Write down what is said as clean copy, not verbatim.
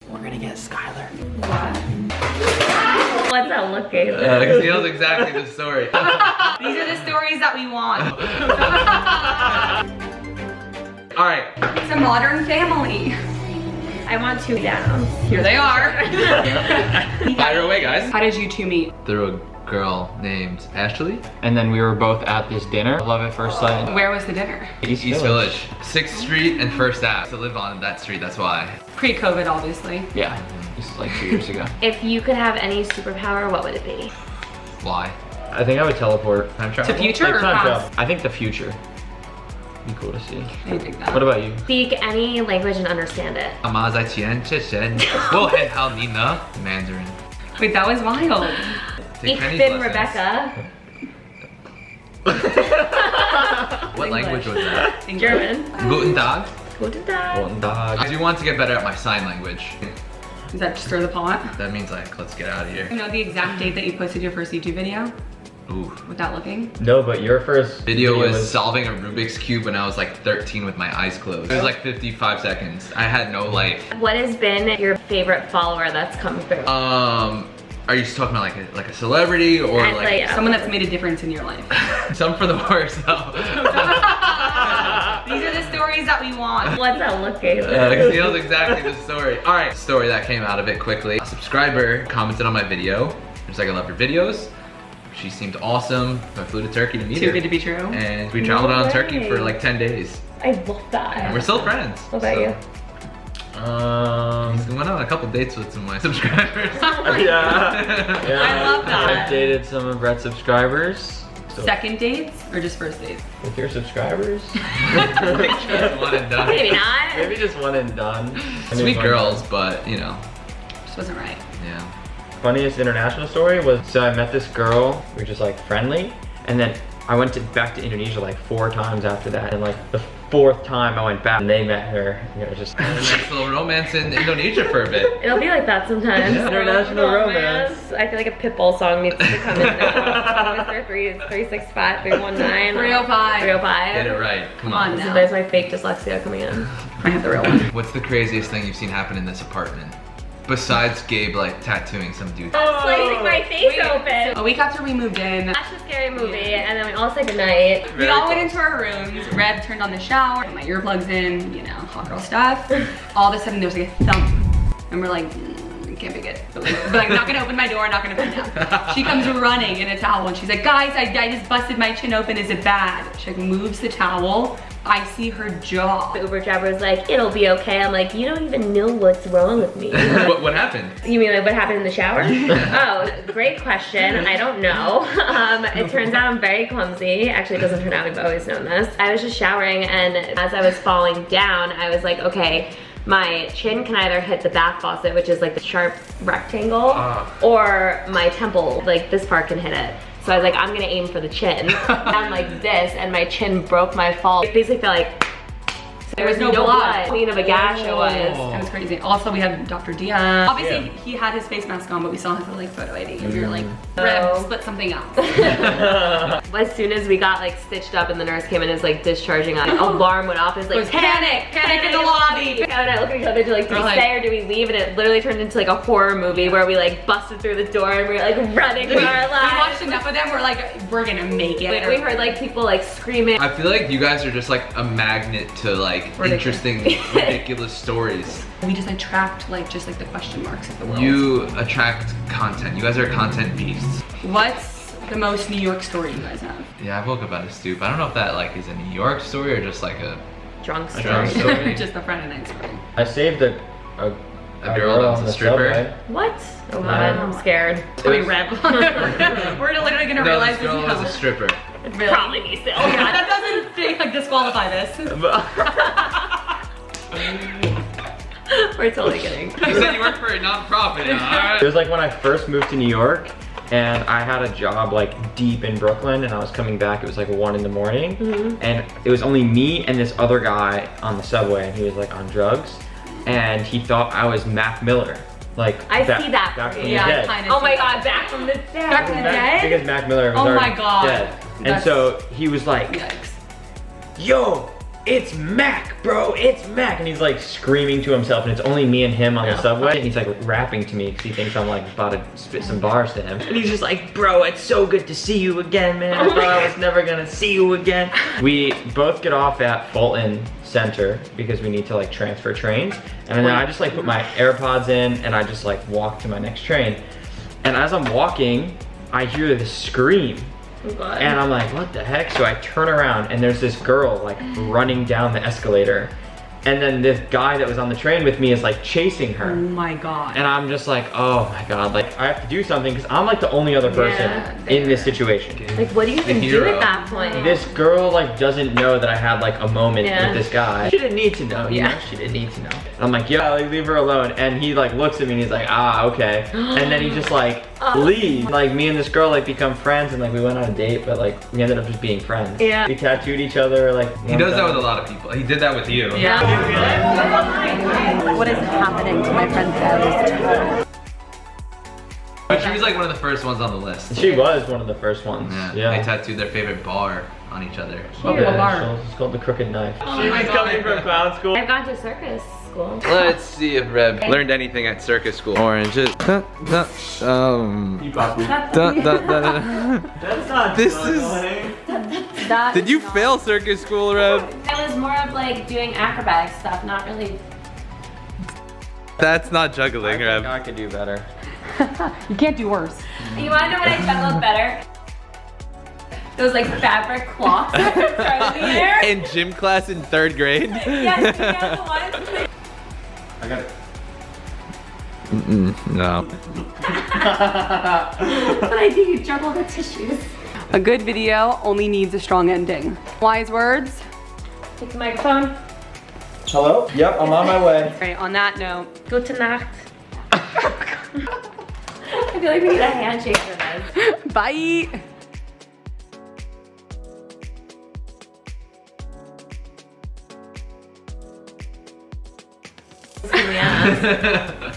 We're gonna get Skylar. What? What's that look, Gabe? Because he knows exactly the story. These are the stories that we want. All right. It's a modern family. I want 2 down. Here they are. Fire away, guys. How did you two meet? Through a girl named Ashley. And then we were both at this dinner. Love at first sight. Where was the dinner? East Village. 6th Street and 1st Ave. To live on that street, that's why. Pre-COVID, obviously. Yeah, this is like 2 years ago. If you could have any superpower, what would it be? Why? I think I would teleport. Time travel? To future or time past? travel. I think the future. Be cool to see. I dig that. What about you? Speak any language and understand it. Mandarin. Wait, that was wild. Take Ich Penny's bin lessons. Rebecca. What language was that? German. Guten Tag. Guten Tag. One dog. I do want to get better at my sign language. Does that stir the pot? That means like, let's get out of You here. know the exact date that you posted your first YouTube video? Ooh. Without looking? No, but your first Video was solving a Rubik's Cube when I was like 13 with my eyes closed. It was like 55 seconds. I had no life. What has been your favorite follower that's come through? Are you talking about like a celebrity or I'd like say, Someone that's made a difference in your life. some for the worse though? These are the stories that we want. What's that look, Gabe? Because he knows exactly the story. All right, story that came out of it quickly. A subscriber commented on my video. Just like, I love your videos. She seemed awesome. I flew to Turkey to meet her. Too good to be true. And we traveled around Turkey way. for like 10 days. I love that. And we're still friends. What about you? We went on a couple dates with some of my subscribers. Yeah. I love that. I've dated some of Brett's subscribers. So Second dates or just first dates? with your subscribers? Just one and done. Maybe not. Maybe just one and done. Sweet girls, but you know, Just wasn't right. yeah. Funniest international story was, so I met this girl, we were just like friendly, and then I went back to Indonesia like 4 times after that, and like the 4th time I went back and they met her, and it was just Nice little romance in Indonesia for a bit. It'll be like that sometimes. Yeah. International romance. I feel like a Pitbull song needs to come in now. Mr. 365 319 305. 305. Get it right. Come Come on. on. So there's my fake dyslexia coming in. I have the real one. What's the craziest thing you've seen happen in this apartment? Besides Gabe like tattooing some dude. Slicing my face open. A week after we moved in, Watched a scary movie and then we all said goodnight. we all went into our rooms. Red turned on the shower, put my earplugs in, you know, hot girl stuff. All of a sudden there was like a thump. And we're like, can't be good. But like, not gonna open my door, not gonna put it down. She comes running in a towel and she's like, guys, I just busted my chin open, is it bad? She like moves the towel. I see her jaw. The Uber driver was like, it'll be okay. I'm like, you don't even know what's wrong with me. What happened? You mean like what happened in the shower? Oh, great question. I don't know. It turns out I'm very clumsy. Actually, it doesn't turn out, we've always known this. I was just showering and as I was falling down, I was like, okay, my chin can either hit the bath faucet, which is like the sharp rectangle, or my temple, like this part can hit it. So I was like, I'm gonna aim for the chin. I'm like this, and my chin broke my fall. It basically felt like There was no blood. Clean of a gash it was. That was crazy. Also, we had Dr. Diaz. Obviously, he had his face mask on, but we still had to like photo ID. If you're like, Oh. split something up. As soon as we got like stitched up and the nurse came in and is like discharging us, alarm went off. It was like, It was panic in the lobby. Kevin and I looked at each other to like, do we We're like- stay or do we leave? And it literally turned into like a horror movie where we like busted through the door and we were like running for our We lives. watched enough of them, we're like, we're gonna make it. We heard like people like screaming. I feel like you guys are just like a magnet to like interesting, ridiculous stories. We just attract like just like the question marks of the world. You attract content. You guys are content beasts. What's the most New York story you guys have? Yeah, I woke up at a stoop. I don't know if that like is a New York story or just like a Drunk drunk story. story. Just a Friday night story. I saved a girl that was on a the stripper? subway. What? Oh god, I'm scared. Wait, Rev. We're literally gonna No, realize this girl was a stripper. Really? Probably me still. Oh yeah, that doesn't like disqualify this. We're totally kidding. You said you work for a nonprofit. It Alright. was like when I first moved to New York and I had a job like deep in Brooklyn and I was coming back, it was like 1 in the morning and it was only me and this other guy on the subway and he was like on drugs and he thought I was Mac Miller. Like I see that back for from you. the Yeah, dead. kind of. Oh my god, back from the dead. Back from the dead? Because Mac Miller was Oh my already God. dead. And That's- so he was like, Yikes. yo, it's Mac, bro, it's Mac. And he's like screaming to himself, and it's only me and him on the subway. And he's like rapping to me because he thinks I'm like about to spit some bars to him. And he's just like, bro, it's so good to see you again, man. I thought I was never gonna see you again. We both get off at Fulton Center because we need to like transfer trains. And then I just like put my AirPods in and I just like walk to my next train. And as I'm walking, I hear this scream. Oh God. And I'm like, what the heck? So I turn around and there's this girl like running down the escalator. And then this guy that was on the train with me is like chasing her. Oh my God. And I'm just like, oh my God, like I have to do something because I'm like the only other person in this situation. Like, what do you even do at that point? This girl like doesn't know that I had like a moment with this guy. She didn't need to know, you know? She didn't need to know. And I'm like, yeah, like leave her alone. And he like looks at me and he's like, ah, okay. And then he just like leaves. Like me and this girl like become friends and like we went on a date, but like we ended up just being friends. Yeah. We tattooed each other like. He does that with a lot of people. He did that with you. Yeah. What is happening to my friend Fez? But she was like one of the first ones on the list. She was one of the first ones. Yeah. They tattooed their favorite bar on each other. It's called the Crooked Knife. She was coming from clown school. I've gone to circus school. Let's see if Reb learned anything at circus school. Oranges. You That's not This is. Did you fail circus school, Reb? It was more of like doing acrobatic stuff, not really. That's not juggling, Reb. I could do better. You can't do worse. You wanna know what I juggled better? Those like fabric cloths that were thrown in the air. In gym class in 3rd grade? Yes, you know the ones. I got it. No. But I do, you juggle the tissues. A good video only needs a strong ending. Wise words. Take the microphone. Hello? Yep, I'm on my way. All right, on that note. Gute Nacht. I feel like we need a handshake for this. Bye. Yeah.